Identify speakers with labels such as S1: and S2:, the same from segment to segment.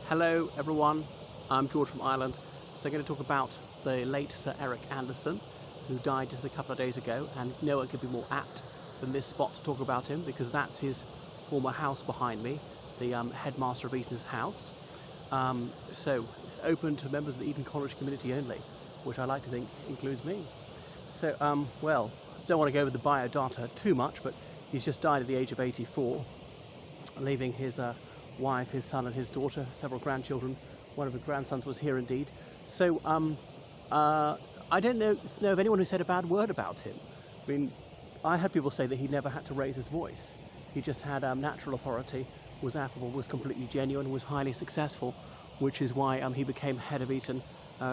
S1: Hello everyone, I'm George from Ireland. So I'm going to talk about the late Sir Eric Anderson, who died just a couple of days ago, and no one could be more apt than this spot to talk about him, because that's his former house behind me, the headmaster of Eton's house. So it's open to members of the Eton College community only, which I like to think includes me. So, well, don't want to go over the biodata too much, but he's just died at the age of 84, leaving his wife, his son and his daughter, several grandchildren. One of the grandsons was here indeed. So I don't know of anyone who said a bad word about him. I mean, I heard people say that he never had to raise his voice. He just had natural authority, was affable, was completely genuine, was highly successful, which is why he became head of Eton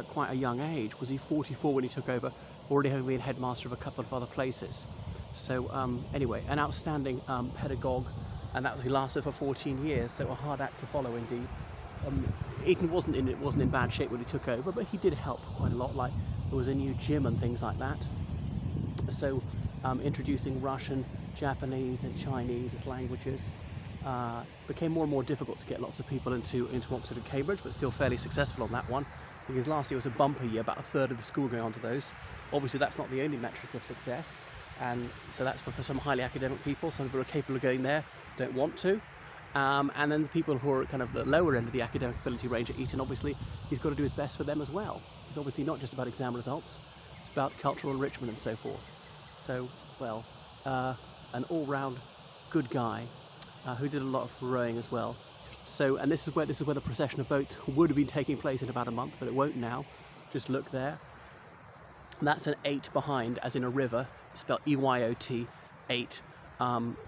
S1: quite a young age. Was he 44 when he took over, already having been headmaster of a couple of other places. So anyway, an outstanding pedagogue, and that he lasted for 14 years, so a hard act to follow indeed. Eton wasn't in bad shape when he took over, but he did help quite a lot, like there was a new gym and things like that. So introducing Russian, Japanese and Chinese as languages became more and more difficult to get lots of people into Oxford and Cambridge, but still fairly successful on that one. Because last year was a bumper year, about a third of the school going on to those. Obviously that's not the only metric of success, and so that's for some highly academic people. Some people are capable of going there, don't want to. And then the people who are kind of the lower end of the academic ability range at Eton, obviously he's got to do his best for them as well. It's obviously not just about exam results, it's about cultural enrichment and so forth. So, well, an all-round good guy who did a lot of rowing as well. So, and this is where the procession of boats would have been taking place in about a month, but it won't now. Just look there. And that's an 8 behind, as in a river, spelled EYOT, 8,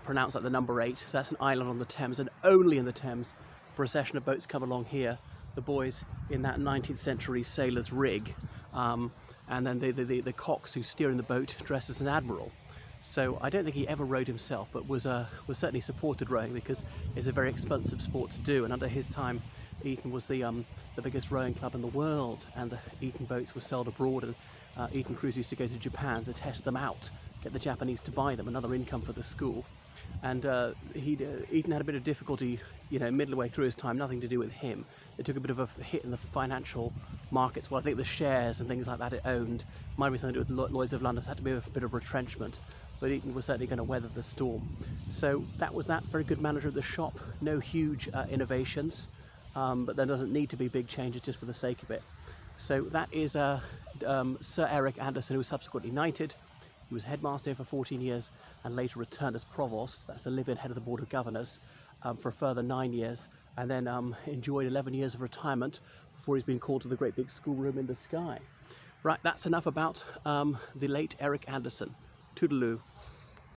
S1: pronounced like the number 8. So that's an island on the Thames, and only in the Thames. A procession of boats come along here. The boys in that 19th century sailor's rig, and then the cocks who steer in the boat dressed as an admiral. So I don't think he ever rowed himself, but was certainly supported rowing, because it's a very expensive sport to do. And under his time, Eton was the biggest rowing club in the world, and the Eton boats were sold abroad, and Eton crews used to go to Japan to test them out, get the Japanese to buy them, another income for the school. And Eton had a bit of difficulty, midway through his time, nothing to do with him. It took a bit of a hit in the financial markets. Well, I think the shares and things like that it owned might be something to do with Lloyd's of London. So it had to be a bit of retrenchment, but Eton was certainly going to weather the storm. So that was that. Very good manager of the shop. No huge innovations, but there doesn't need to be big changes just for the sake of it. So that is Sir Eric Anderson, who was subsequently knighted. He was headmaster here for 14 years and later returned as provost. That's a live-in head of the Board of Governors for a further 9 years, and then enjoyed 11 years of retirement before he's been called to the great big schoolroom in the sky. Right, that's enough about the late Eric Anderson. Toodaloo.